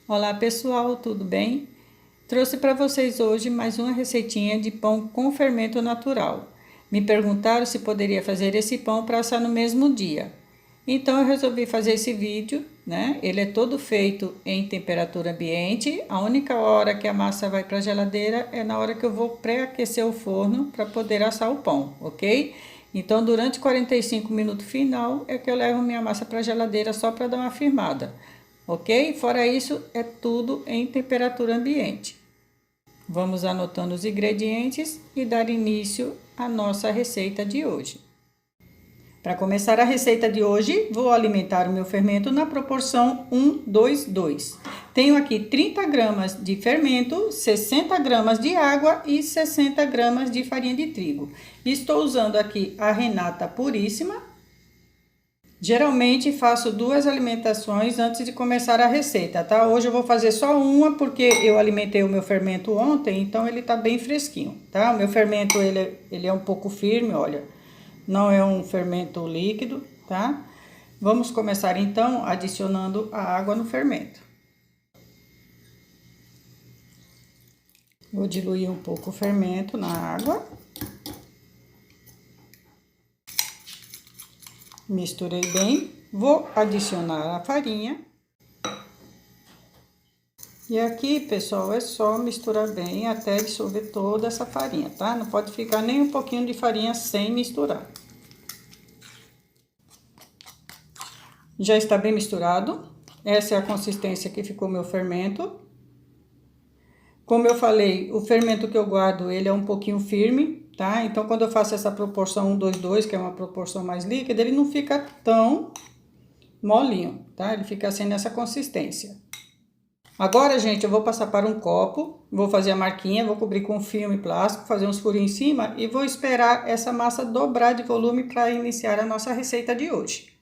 Olá pessoal, tudo bem? Trouxe para vocês hoje mais uma receitinha de pão com fermento natural. Me perguntaram se poderia fazer esse pão para assar no mesmo dia. Então eu resolvi fazer esse vídeo, né? Ele é todo feito em temperatura ambiente. A única hora que a massa vai para a geladeira é na hora que eu vou pré-aquecer o forno para poder assar o pão, ok? Então durante 45 minutos final é que eu levo minha massa para a geladeira só para dar uma firmada. Ok? Fora isso, é tudo em temperatura ambiente. Vamos anotando os ingredientes e dar início à nossa receita de hoje. Para começar a receita de hoje, vou alimentar o meu fermento na proporção 1, 2, 2. Tenho aqui 30 gramas de fermento, 60 gramas de água e 60 gramas de farinha de trigo. Estou usando aqui a Renata Puríssima. Geralmente faço 2 alimentações antes de começar a receita, tá? Hoje eu vou fazer só uma porque eu alimentei o meu fermento ontem, então ele tá bem fresquinho, tá? O meu fermento ele é um pouco firme, olha, não é um fermento líquido, tá? Vamos começar então adicionando a água no fermento. Vou diluir um pouco o fermento na água. Misturei bem, vou adicionar a farinha. E aqui, pessoal, é só misturar bem até dissolver toda essa farinha, tá? Não pode ficar nem um pouquinho de farinha sem misturar. Já está bem misturado. Essa é a consistência que ficou meu fermento. Como eu falei, o fermento que eu guardo, ele é um pouquinho firme, tá? Então, quando eu faço essa proporção 1, 2, 2, que é uma proporção mais líquida, ele não fica tão molinho, tá? Ele fica assim nessa consistência. Agora, gente, eu vou passar para um copo, vou fazer a marquinha, vou cobrir com filme plástico, fazer uns furinhos em cima e vou esperar essa massa dobrar de volume para iniciar a nossa receita de hoje.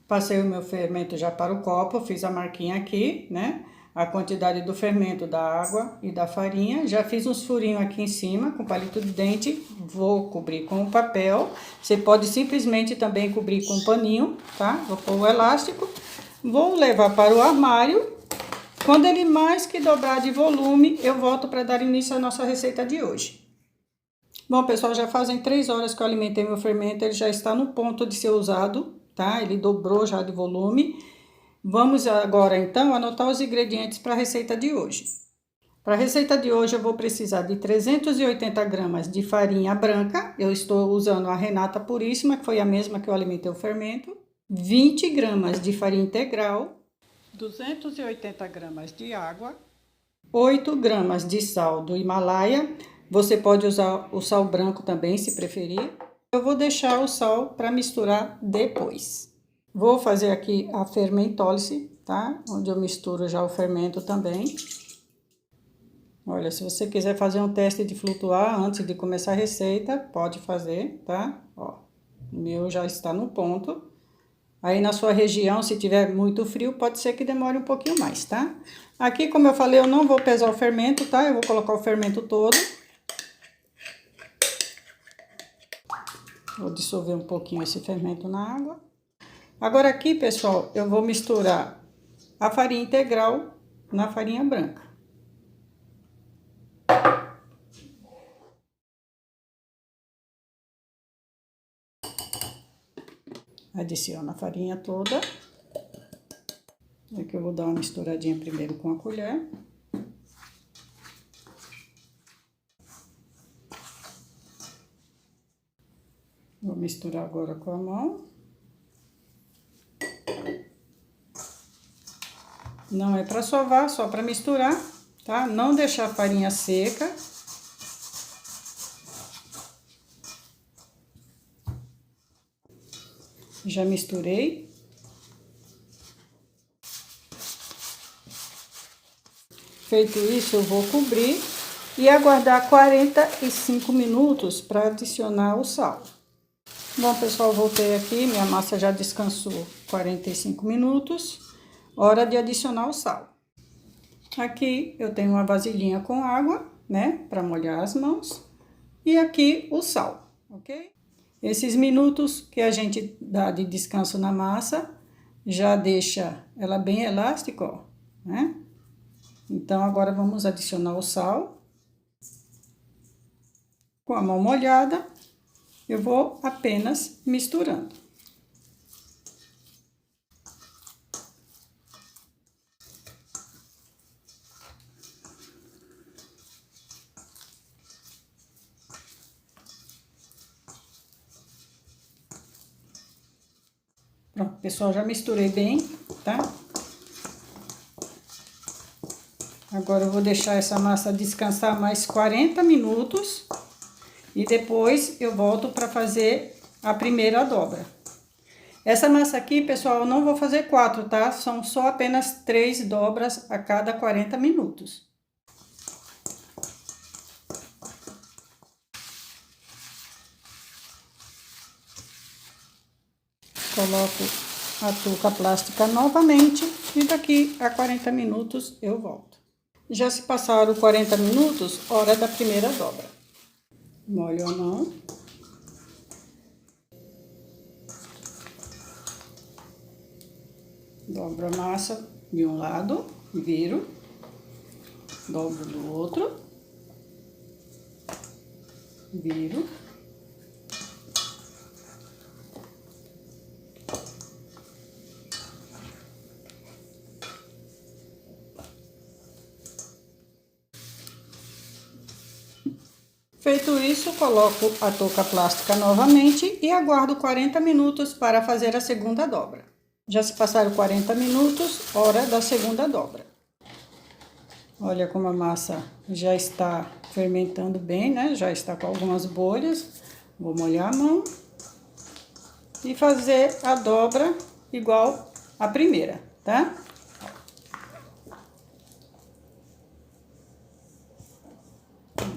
Passei o meu fermento já para o copo, fiz a marquinha aqui, né? A quantidade do fermento, da água e da farinha. Já fiz uns furinhos aqui em cima com palito de dente. Vou cobrir com o papel. Você pode simplesmente também cobrir com um paninho, tá? Vou pôr o elástico. Vou levar para o armário. Quando ele mais que dobrar de volume, eu volto para dar início à nossa receita de hoje. Bom, pessoal, já fazem 3 horas que eu alimentei meu fermento. Ele já está no ponto de ser usado, tá? Ele dobrou já de volume. Vamos agora, então, anotar os ingredientes para a receita de hoje. Para a receita de hoje, eu vou precisar de 380 gramas de farinha branca. Eu estou usando a Renata Puríssima, que foi a mesma que eu alimentei o fermento. 20 gramas de farinha integral. 280 gramas de água. 8 gramas de sal do Himalaia. Você pode usar o sal branco também, se preferir. Eu vou deixar o sal para misturar depois. Vou fazer aqui a fermentólise, tá? Onde eu misturo já o fermento também. Olha, se você quiser fazer um teste de flutuar antes de começar a receita, pode fazer, tá? Ó, o meu já está no ponto. Aí na sua região, se tiver muito frio, pode ser que demore um pouquinho mais, tá? Aqui, como eu falei, eu não vou pesar o fermento, tá? Eu vou colocar o fermento todo. Vou dissolver um pouquinho esse fermento na água. Agora aqui, pessoal, eu vou misturar a farinha integral na farinha branca. Adiciono a farinha toda. Aqui eu vou dar uma misturadinha primeiro com a colher. Vou misturar agora com a mão. Não é para sovar, só para misturar, tá? Não deixar a farinha seca. Já misturei. Feito isso, eu vou cobrir e aguardar 45 minutos para adicionar o sal. Bom, pessoal, voltei aqui, minha massa já descansou 45 minutos. Hora de adicionar o sal. Aqui eu tenho uma vasilhinha com água, né, para molhar as mãos. e aqui o sal, ok? Esses minutos que a gente dá de descanso na massa já deixa ela bem elástica, ó, né? Então, agora vamos adicionar o sal. Com a mão molhada, eu vou apenas misturando. Pronto, pessoal, já misturei bem, tá? Agora eu vou deixar essa massa descansar mais 40 minutos e depois eu volto para fazer a primeira dobra. Essa massa aqui, pessoal, eu não vou fazer 4, tá? São só apenas 3 dobras a cada 40 minutos. Coloco a touca plástica novamente e daqui a 40 minutos eu volto. Já se passaram 40 minutos, hora da primeira dobra. Molho a mão. Dobro a massa de um lado, viro, dobro do outro, viro. Feito isso, coloco a touca plástica novamente e aguardo 40 minutos para fazer a segunda dobra. Já se passaram 40 minutos, hora da segunda dobra. Olha como a massa já está fermentando bem, né? Já está com algumas bolhas. Vou molhar a mão e fazer a dobra igual a primeira, tá?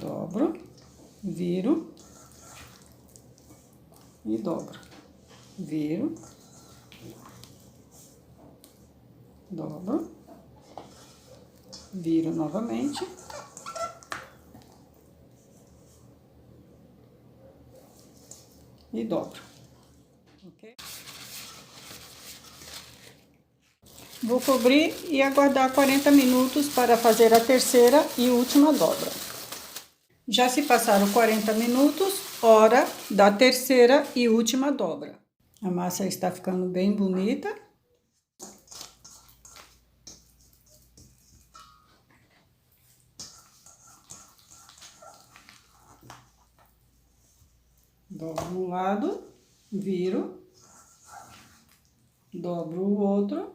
Dobro, viro e dobro, viro, dobro, viro novamente e dobro, ok? Vou cobrir e aguardar 40 minutos para fazer a terceira e última dobra. Já se passaram 40 minutos, hora da terceira e última dobra. A massa está ficando bem bonita. Dobro um lado, viro, dobro o outro.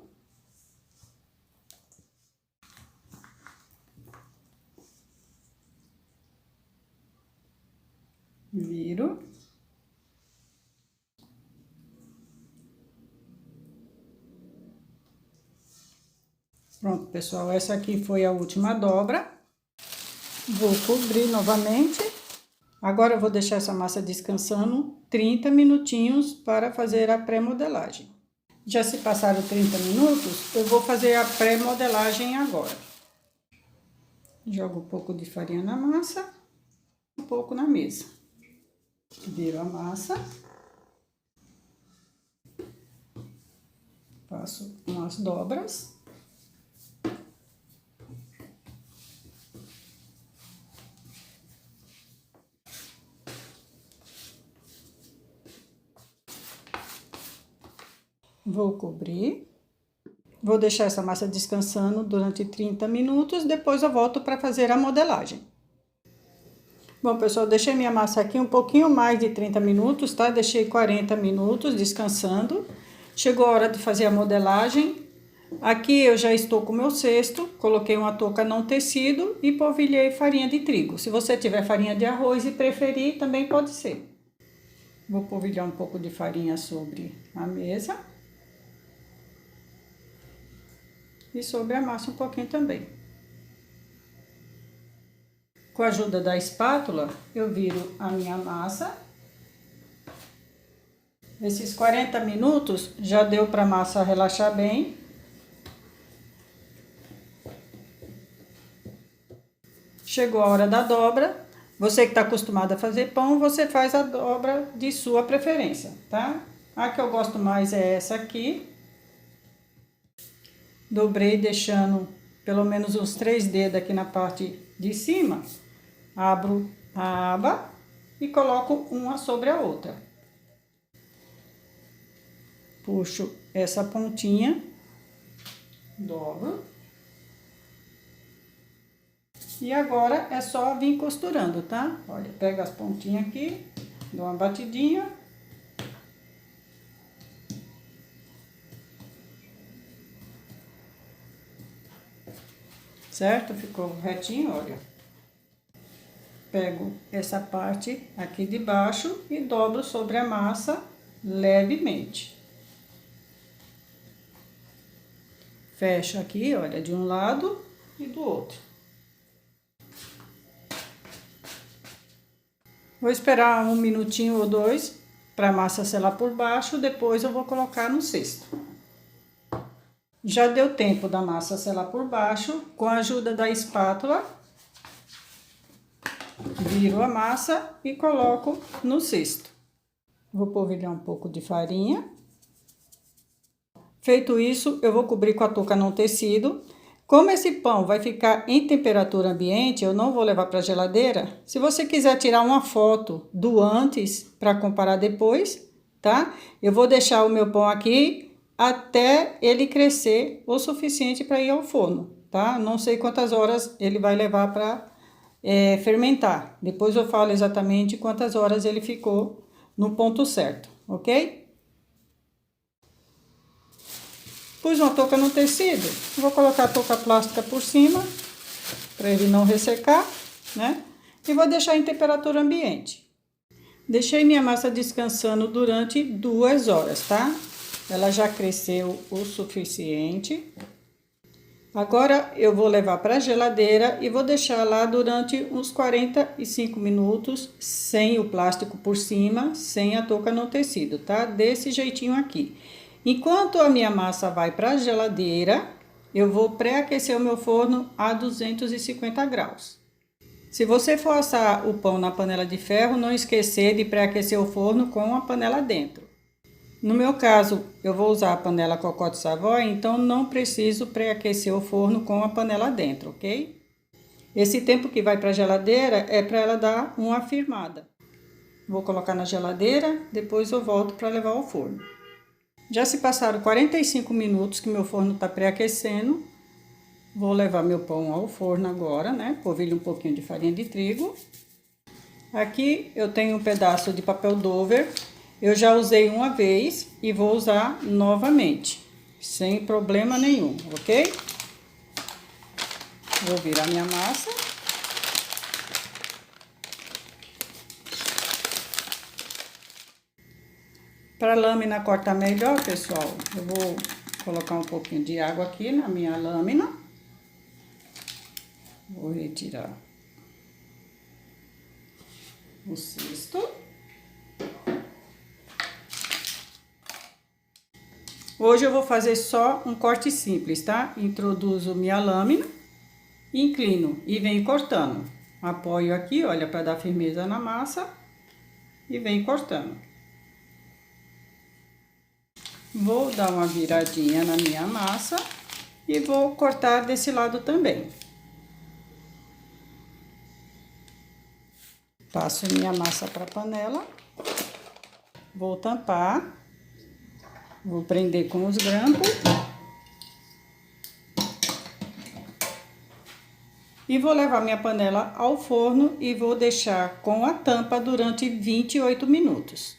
Viro. Pronto, pessoal, essa aqui foi a última dobra. Vou cobrir novamente. Agora eu vou deixar essa massa descansando 30 minutinhos para fazer a pré-modelagem. Já se passaram 30 minutos, eu vou fazer a pré-modelagem agora. Jogo um pouco de farinha na massa, um pouco na mesa. Viro a massa. Faço umas dobras. Vou cobrir. Vou deixar essa massa descansando durante 30 minutos, depois eu volto para fazer a modelagem. Bom, pessoal, deixei minha massa aqui um pouquinho mais de 30 minutos, tá? Deixei 40 minutos descansando. Chegou a hora de fazer a modelagem. Aqui eu já estou com o meu cesto, coloquei uma touca não tecido e polvilhei farinha de trigo. Se você tiver farinha de arroz e preferir, também pode ser. Vou polvilhar um pouco de farinha sobre a mesa. E sobre a massa um pouquinho também. Com a ajuda da espátula, eu viro a minha massa. Esses 40 minutos já deu para a massa relaxar bem. Chegou a hora da dobra. Você que está acostumado a fazer pão, você faz a dobra de sua preferência, tá? A que eu gosto mais é essa aqui. Dobrei deixando pelo menos uns 3 dedos aqui na parte de cima. Abro a aba e coloco uma sobre a outra. Puxo essa pontinha, dobro. E agora é só vir costurando, tá? Olha, pega as pontinhas aqui, dou uma batidinha. Certo? Ficou retinho, olha. Pego essa parte aqui de baixo e dobro sobre a massa levemente. Fecho aqui, olha, de um lado e do outro. Vou esperar 1 minutinho ou 2 para a massa selar por baixo, depois eu vou colocar no cesto. Já deu tempo da massa selar por baixo, com a ajuda da espátula, viro a massa e coloco no cesto. Vou polvilhar um pouco de farinha. Feito isso, eu vou cobrir com a touca não tecido. Como esse pão vai ficar em temperatura ambiente, eu não vou levar para a geladeira. Se você quiser tirar uma foto do antes para comparar depois, tá? Eu vou deixar o meu pão aqui até ele crescer o suficiente para ir ao forno, tá? Não sei quantas horas ele vai levar para fermentar. Depois eu falo exatamente quantas horas ele ficou no ponto certo, ok? Pus uma touca no tecido, vou colocar a touca plástica por cima, para ele não ressecar, né? E vou deixar em temperatura ambiente. Deixei minha massa descansando durante 2 horas, tá? Ela já cresceu o suficiente. Agora eu vou levar para a geladeira e vou deixar lá durante uns 45 minutos, sem o plástico por cima, sem a touca no tecido, tá? Desse jeitinho aqui. Enquanto a minha massa vai para a geladeira, eu vou pré-aquecer o meu forno a 250 graus. Se você for assar o pão na panela de ferro, não esquecer de pré-aquecer o forno com a panela dentro. No meu caso, eu vou usar a panela Cocotte Savoy, então não preciso pré-aquecer o forno com a panela dentro, ok? Esse tempo que vai para a geladeira é para ela dar uma firmada. Vou colocar na geladeira, depois eu volto para levar ao forno. Já se passaram 45 minutos que meu forno está pré-aquecendo. Vou levar meu pão ao forno agora, né? Polvilho um pouquinho de farinha de trigo. Aqui eu tenho um pedaço de papel Dover. Eu já usei uma vez e vou usar novamente, sem problema nenhum, ok? Vou virar minha massa. Para a lâmina cortar melhor, pessoal, eu vou colocar um pouquinho de água aqui na minha lâmina. Vou retirar o cesto. Hoje eu vou fazer só um corte simples, tá? Introduzo minha lâmina, inclino e venho cortando. Apoio aqui, olha, para dar firmeza na massa e venho cortando. Vou dar uma viradinha na minha massa e vou cortar desse lado também. Passo minha massa para a panela, vou tampar, vou prender com os grampos e vou levar minha panela ao forno e vou deixar com a tampa durante 28 minutos,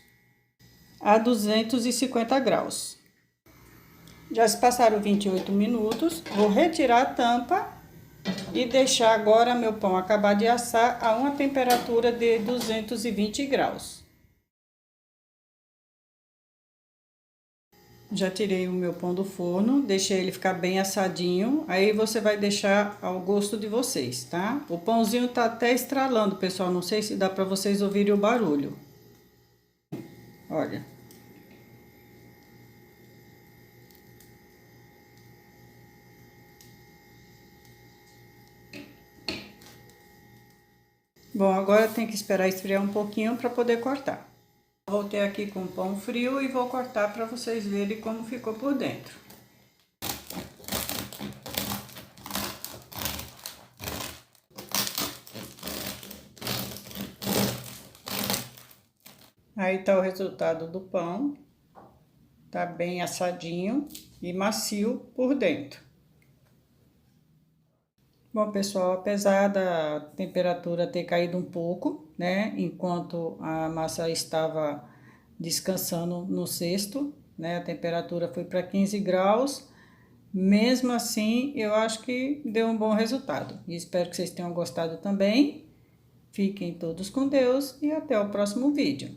a 250 graus. Já se passaram 28 minutos, vou retirar a tampa e deixar agora meu pão acabar de assar a uma temperatura de 220 graus. Já tirei o meu pão do forno, deixei ele ficar bem assadinho, aí você vai deixar ao gosto de vocês, tá? O pãozinho tá até estralando, pessoal, não sei se dá pra vocês ouvirem o barulho. Olha. Bom, agora tem que esperar esfriar um pouquinho para poder cortar. Voltei aqui com o pão frio e vou cortar para vocês verem como ficou por dentro. Aí tá o resultado do pão. Tá bem assadinho e macio por dentro. Bom, pessoal, apesar da temperatura ter caído um pouco, né, enquanto a massa estava descansando no cesto, né, a temperatura foi para 15 graus. Mesmo assim, eu acho que deu um bom resultado. E espero que vocês tenham gostado também. Fiquem todos com Deus e até o próximo vídeo.